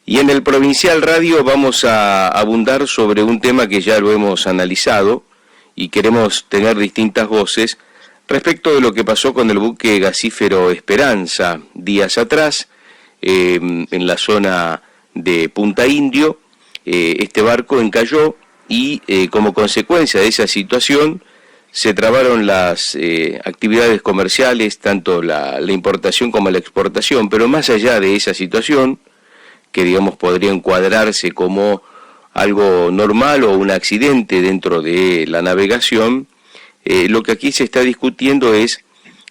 Y en el Provincial Radio vamos a abundar sobre un tema que ya lo hemos analizado y queremos tener distintas voces respecto de lo que pasó con el buque gasífero Esperanza días atrás en la zona de Punta Indio. Este barco encalló y como consecuencia de esa situación se trabaron las actividades comerciales, tanto la importación como la exportación, pero más allá de esa situación, que digamos podría encuadrarse como algo normal o un accidente dentro de la navegación, lo que aquí se está discutiendo es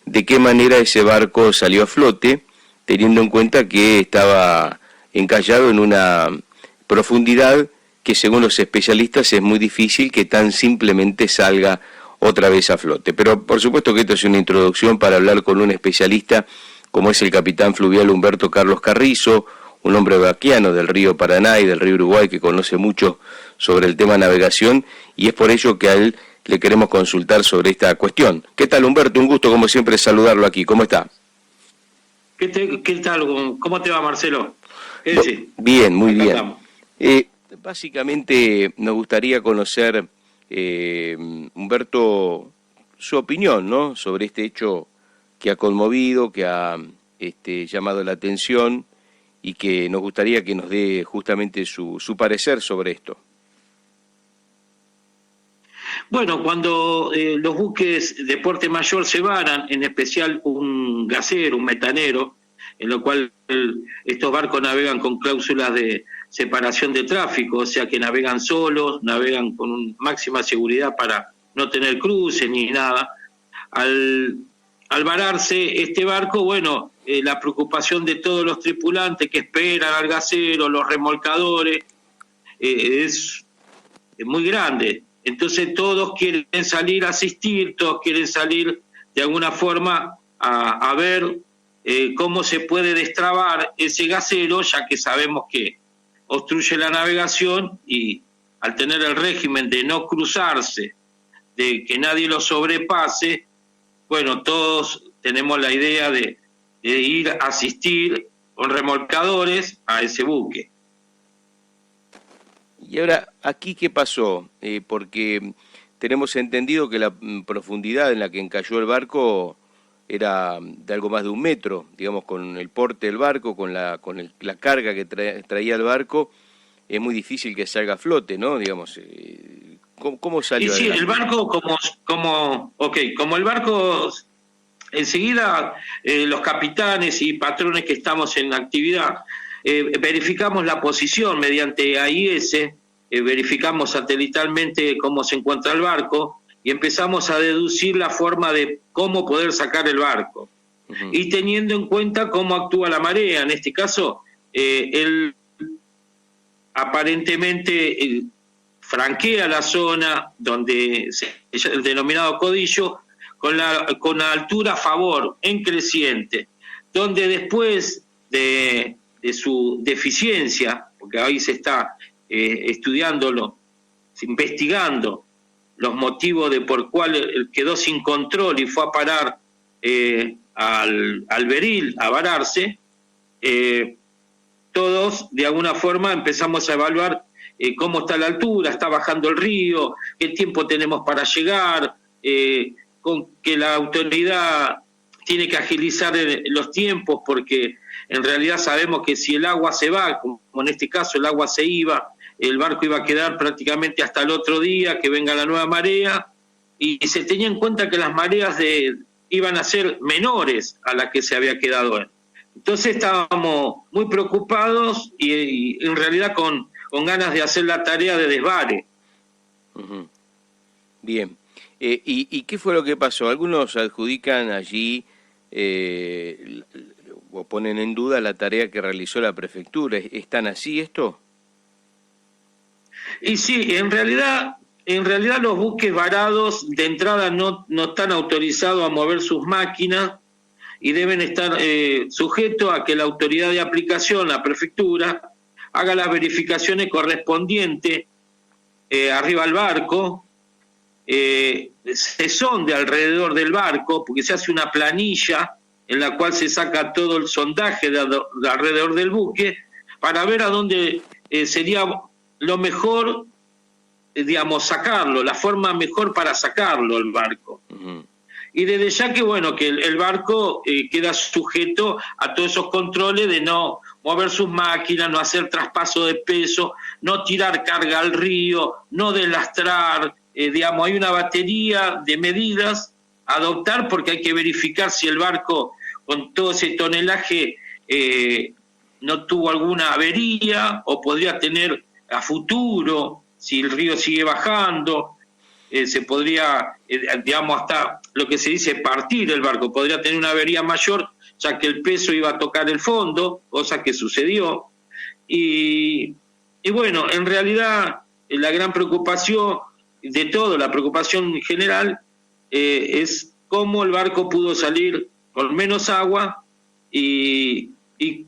de qué manera ese barco salió a flote, teniendo en cuenta que estaba encallado en una profundidad que según los especialistas es muy difícil que tan simplemente salga otra vez a flote. Pero por supuesto que esto es una introducción para hablar con un especialista como es el capitán fluvial Humberto Carlos Carrizo, un hombre vaquiano del río Paraná y del río Uruguay que conoce mucho sobre el tema navegación, y es por ello que a él le queremos consultar sobre esta cuestión. ¿Qué tal, Humberto? Un gusto como siempre saludarlo aquí. ¿Cómo está? ¿Qué tal? ¿Cómo te va, Marcelo? Bien, muy bien. Básicamente nos gustaría conocer, Humberto, su opinión, ¿no?, sobre este hecho que ha conmovido, que ha llamado la atención, y que nos gustaría que nos dé justamente su parecer sobre esto. Bueno, cuando los buques de porte mayor se varan, en especial un gasero, un metanero, en lo cual estos barcos navegan con cláusulas de separación de tráfico, o sea que navegan solos, navegan con máxima seguridad para no tener cruces ni nada. Al vararse este barco, bueno, la preocupación de todos los tripulantes que esperan al gasero, los remolcadores, es muy grande. Entonces todos quieren salir a asistir, todos quieren salir de alguna forma a ver cómo se puede destrabar ese gasero, ya que sabemos que obstruye la navegación, y al tener el régimen de no cruzarse, de que nadie lo sobrepase, bueno, todos tenemos la idea de ir a asistir con remolcadores a ese buque. Y ahora, ¿aquí qué pasó? Porque tenemos entendido que la profundidad en la que encalló el barco era de algo más de 1 metro, digamos, con el porte del barco, con la carga que traía el barco, es muy difícil que salga a flote, ¿no? Digamos, ¿cómo salió? Y sí, el barco como el barco, enseguida los capitanes y patrones que estamos en la actividad, verificamos la posición mediante AIS, verificamos satelitalmente cómo se encuentra el barco y empezamos a deducir la forma de cómo poder sacar el barco. Uh-huh. Y teniendo en cuenta cómo actúa la marea, en este caso, él aparentemente franquea la zona donde el denominado codillo con la altura a favor, en creciente, donde después de su deficiencia, porque ahí se está estudiándolo, investigando los motivos de por cuál él quedó sin control y fue a parar al beril, a vararse, todos de alguna forma empezamos a evaluar cómo está la altura, está bajando el río, qué tiempo tenemos para llegar, con que la autoridad tiene que agilizar los tiempos, porque en realidad sabemos que si el agua se va, como en este caso el agua se iba, el barco iba a quedar prácticamente hasta el otro día que venga la nueva marea, y se tenía en cuenta que las mareas iban a ser menores a las que se había quedado él. Entonces estábamos muy preocupados y en realidad con ganas de hacer la tarea de desvare. Uh-huh. Bien. ¿Y qué fue lo que pasó? Algunos adjudican allí o ponen en duda la tarea que realizó la prefectura. ¿Es tan así esto? Y sí, en realidad los buques varados de entrada no están autorizados a mover sus máquinas y deben estar sujetos a que la autoridad de aplicación, la prefectura, haga las verificaciones correspondientes arriba al barco, se sonde alrededor del barco, porque se hace una planilla en la cual se saca todo el sondaje de alrededor del buque, para ver a dónde sería lo mejor, digamos, sacarlo, la forma mejor para sacarlo el barco. Y desde ya que, bueno, que el barco queda sujeto a todos esos controles de no mover sus máquinas, no hacer traspaso de peso, no tirar carga al río, no deslastrar, digamos, hay una batería de medidas a adoptar porque hay que verificar si el barco con todo ese tonelaje no tuvo alguna avería o podría tener a futuro, si el río sigue bajando, se podría, digamos, hasta lo que se dice partir el barco, podría tener una avería mayor, ya que el peso iba a tocar el fondo, cosa que sucedió. Y bueno, en realidad la gran preocupación de todo, la preocupación general, es cómo el barco pudo salir con menos agua y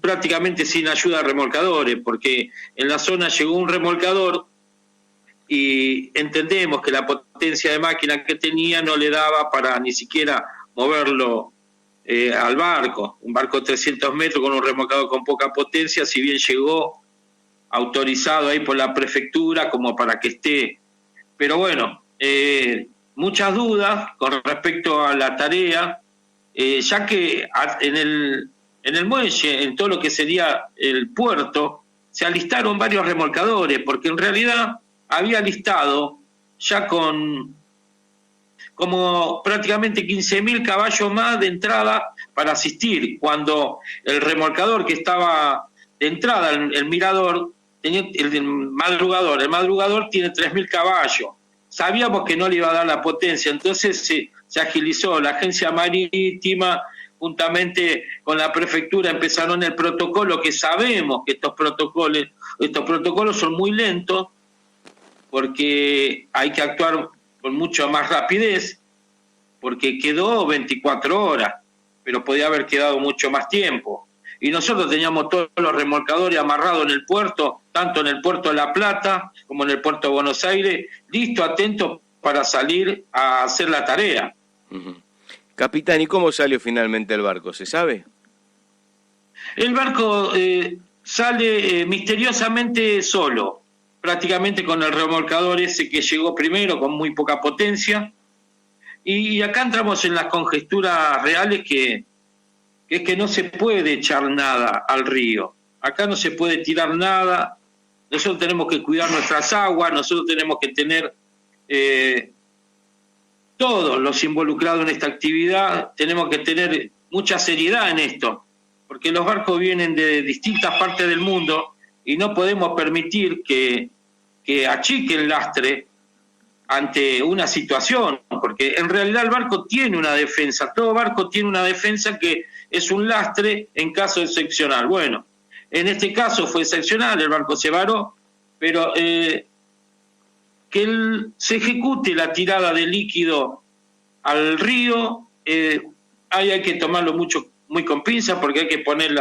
prácticamente sin ayuda de remolcadores, porque en la zona llegó un remolcador y entendemos que la potencia de máquina que tenía no le daba para ni siquiera moverlo al barco. Un barco de 300 metros con un remolcador con poca potencia, si bien llegó autorizado ahí por la prefectura como para que esté. Pero bueno, muchas dudas con respecto a la tarea, ya que en el muelle, en todo lo que sería el puerto, se alistaron varios remolcadores, porque en realidad había listado ya con como prácticamente 15.000 caballos más de entrada para asistir, cuando el remolcador que estaba de entrada, el mirador, tenía el madrugador tiene 3.000 caballos. Sabíamos que no le iba a dar la potencia, entonces se agilizó. La agencia marítima, juntamente con la prefectura, empezaron el protocolo, que sabemos que estos protocolos son muy lentos, porque hay que actuar con mucha más rapidez, porque quedó 24 horas, pero podía haber quedado mucho más tiempo. Y nosotros teníamos todos los remolcadores amarrados en el puerto, tanto en el puerto de La Plata como en el puerto de Buenos Aires, listos, atentos para salir a hacer la tarea. Capitán, ¿y cómo salió finalmente el barco? ¿Se sabe? El barco sale misteriosamente solo, prácticamente con el remolcador ese que llegó primero con muy poca potencia, y acá entramos en las conjeturas reales que es que no se puede echar nada al río, acá no se puede tirar nada, nosotros tenemos que cuidar nuestras aguas, nosotros tenemos que tener todos los involucrados en esta actividad, tenemos que tener mucha seriedad en esto, porque los barcos vienen de distintas partes del mundo y no podemos permitir que achique el lastre ante una situación, porque en realidad el barco tiene una defensa, todo barco tiene una defensa que es un lastre en caso de excepcional. Bueno, en este caso fue excepcional, el barco se varó, pero se ejecute la tirada de líquido al río, hay que tomarlo muy con pinzas, porque hay que poner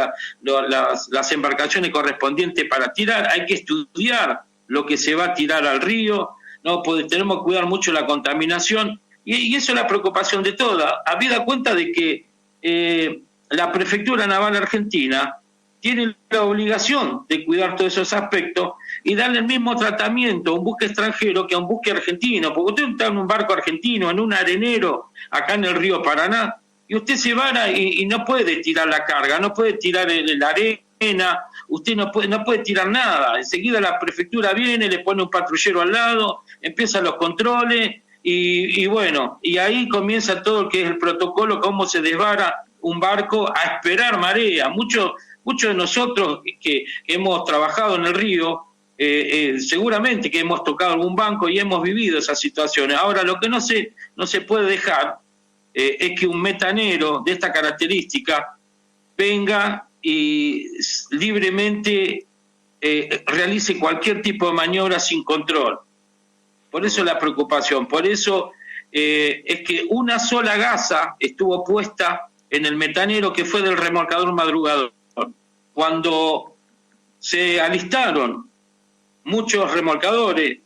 las embarcaciones correspondientes para tirar, hay que estudiar lo que se va a tirar al río, no tenemos que cuidar mucho la contaminación, y eso es la preocupación de toda. Habida cuenta de que la Prefectura Naval Argentina tiene la obligación de cuidar todos esos aspectos y darle el mismo tratamiento a un buque extranjero que a un buque argentino, porque usted está en un barco argentino, en un arenero, acá en el río Paraná, y usted se vara y no puede tirar la carga, no puede tirar la arena, usted no puede tirar nada. Enseguida la prefectura viene, le pone un patrullero al lado, empiezan los controles y bueno, y ahí comienza todo lo que es el protocolo, cómo se desvara un barco a esperar marea. Muchos de nosotros que hemos trabajado en el río, seguramente que hemos tocado algún banco y hemos vivido esas situaciones. Ahora, lo que no se puede dejar es que un metanero de esta característica venga y libremente realice cualquier tipo de maniobra sin control. Por eso la preocupación, por eso es que una sola gasa estuvo puesta en el metanero que fue del remolcador Madrugador. Cuando se alistaron muchos remolcadores,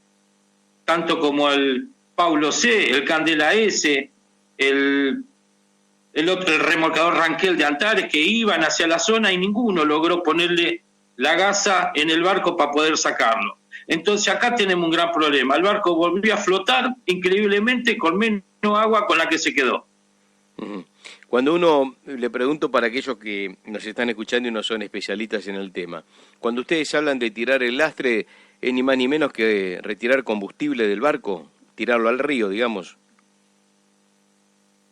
tanto como el Paulo C, el Candela S, el remolcador Ranquel de Antares, que iban hacia la zona y ninguno logró ponerle la gasa en el barco para poder sacarlo. Entonces acá tenemos un gran problema. El barco volvió a flotar increíblemente con menos agua con la que se quedó. Cuando uno, le pregunto para aquellos que nos están escuchando y no son especialistas en el tema, cuando ustedes hablan de tirar el lastre, es ni más ni menos que retirar combustible del barco, tirarlo al río, digamos.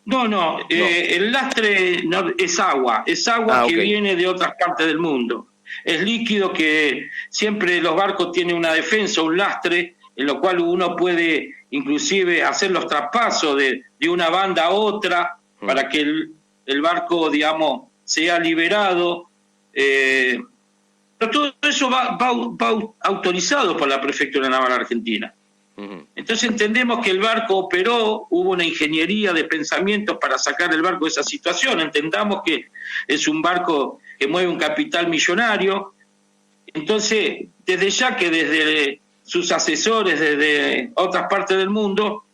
No, el lastre es agua que okay. viene de otras partes del mundo. Es líquido que siempre los barcos tienen una defensa, un lastre, en lo cual uno puede inclusive hacer los traspasos de una banda a otra para que el barco, digamos, sea liberado. Pero todo eso va autorizado por la Prefectura Naval Argentina. Entonces entendemos que el barco operó, hubo una ingeniería de pensamientos para sacar el barco de esa situación. Entendamos que es un barco que mueve un capital millonario. Entonces, desde sus asesores, desde otras partes del mundo,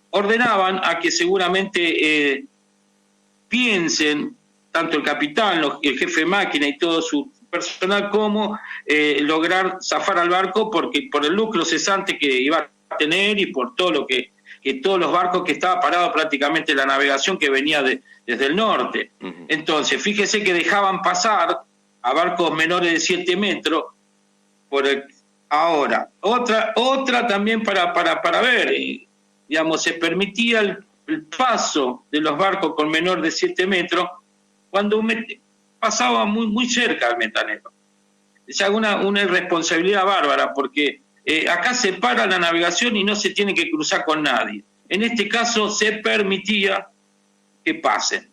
ordenaban a que seguramente piensen, tanto el capitán, el jefe de máquina y todo su personal, como lograr zafar al barco porque por el lucro cesante que iba a tener y por todo lo que todos los barcos que estaba parado prácticamente la navegación que venía desde el norte. Entonces, fíjese que dejaban pasar a barcos menores de 7 metros ahora. Otra también para ver, digamos, se permitía el paso de los barcos con menor de 7 metros cuando pasaba muy cerca al metanero. Es una irresponsabilidad bárbara porque acá se para la navegación y no se tiene que cruzar con nadie. En este caso se permitía que pasen.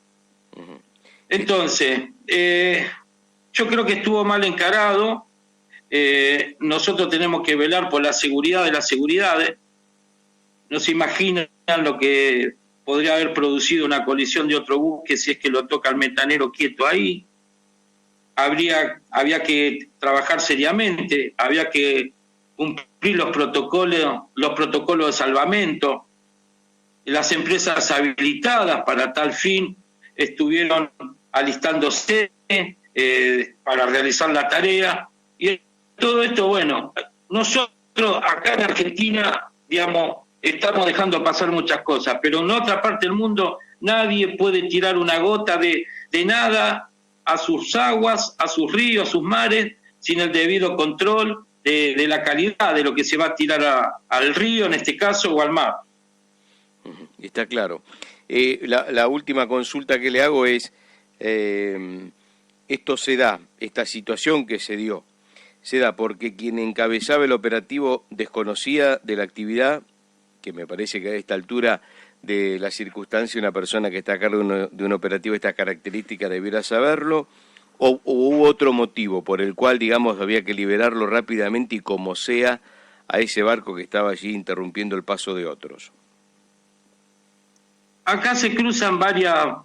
Entonces, yo creo que estuvo mal encarado. Nosotros tenemos que velar por la seguridad de las seguridades. No se imaginan lo que podría haber producido una colisión de otro buque si es que lo toca el metanero quieto ahí. Había que trabajar seriamente, había que cumplir los protocolos de salvamento. Las empresas habilitadas para tal fin estuvieron alistándose para realizar la tarea. Y todo esto, bueno, nosotros acá en Argentina, digamos, estamos dejando pasar muchas cosas, pero en otra parte del mundo nadie puede tirar una gota de nada a sus aguas, a sus ríos, a sus mares, sin el debido control de la calidad de lo que se va a tirar al río, en este caso, o al mar. Está claro. La última consulta que le hago es, esto se da, esta situación que se dio, se da porque quien encabezaba el operativo desconocía de la actividad, que me parece que a esta altura de la circunstancia una persona que está a cargo de un operativo de estas características debiera saberlo, o hubo otro motivo por el cual, digamos, había que liberarlo rápidamente y como sea a ese barco que estaba allí interrumpiendo el paso de otros. Acá se cruzan varias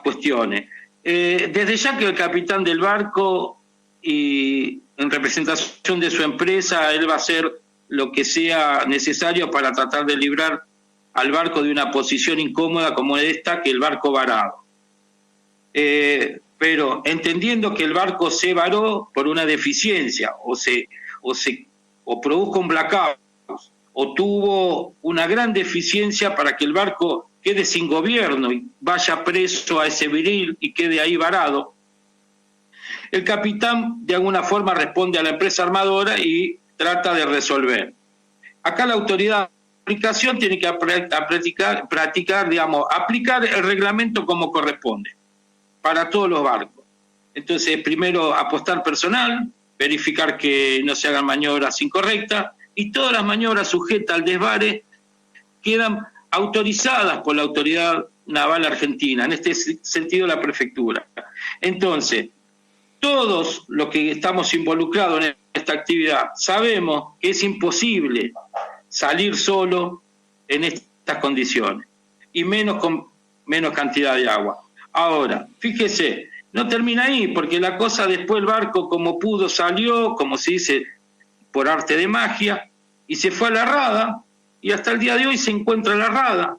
cuestiones. Desde ya que el capitán del barco y en representación de su empresa, él va a hacer lo que sea necesario para tratar de librar al barco de una posición incómoda como esta, que el barco varado. Pero entendiendo que el barco se varó por una deficiencia o produjo un blackout o tuvo una gran deficiencia para que el barco quede sin gobierno y vaya preso a ese viril y quede ahí varado, el capitán de alguna forma responde a la empresa armadora y trata de resolver. Acá la autoridad de aplicación tiene que practicar, digamos, aplicar el reglamento como corresponde para todos los barcos. Entonces, primero apostar personal, verificar que no se hagan maniobras incorrectas y todas las maniobras sujetas al desvare quedan autorizadas por la Autoridad Naval Argentina, en este sentido la prefectura. Entonces, todos los que estamos involucrados en esta actividad sabemos que es imposible salir solo en estas condiciones y menos con menos cantidad de agua. Ahora, fíjese, no termina ahí, porque la cosa después el barco como pudo salió, como se dice, por arte de magia, y se fue a la rada, y hasta el día de hoy se encuentra la rada,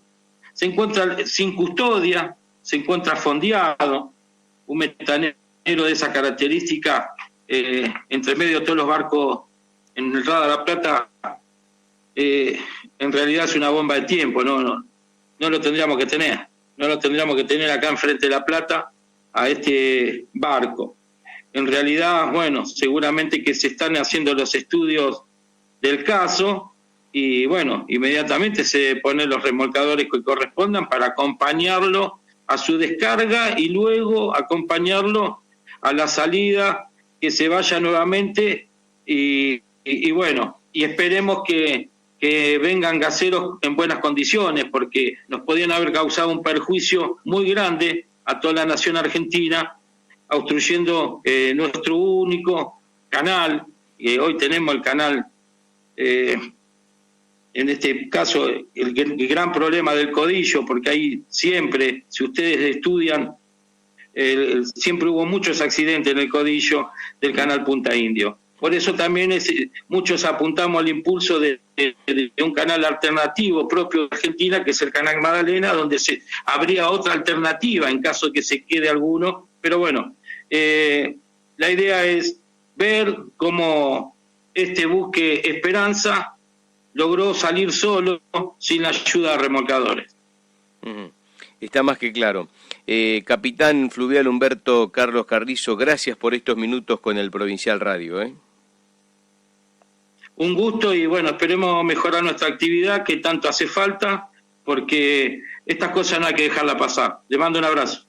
se encuentra sin custodia, se encuentra fondeado, un metanero de esa característica, entre medio de todos los barcos en el Río de la Plata, en realidad es una bomba de tiempo, no lo tendríamos que tener. No lo tendríamos que tener acá enfrente de La Plata a este barco. En realidad, bueno, seguramente que se están haciendo los estudios del caso y, bueno, inmediatamente se ponen los remolcadores que correspondan para acompañarlo a su descarga y luego acompañarlo a la salida, que se vaya nuevamente y bueno, y esperemos que vengan gaseros en buenas condiciones, porque nos podían haber causado un perjuicio muy grande a toda la nación argentina, obstruyendo nuestro único canal. Hoy tenemos el canal, en este caso, el gran problema del Codillo, porque ahí siempre, si ustedes estudian, siempre hubo muchos accidentes en el Codillo del canal Punta Indio. Por eso también muchos apuntamos al impulso de un canal alternativo propio de Argentina, que es el canal Magdalena, donde habría otra alternativa en caso de que se quede alguno. Pero bueno, la idea es ver cómo este buque Esperanza logró salir solo, sin la ayuda de remolcadores. Está más que claro. Capitán Fluvial Humberto Carlos Carrizo, gracias por estos minutos con el Provincial Radio. Un gusto y bueno, esperemos mejorar nuestra actividad, que tanto hace falta, porque estas cosas no hay que dejarla pasar. Le mando un abrazo.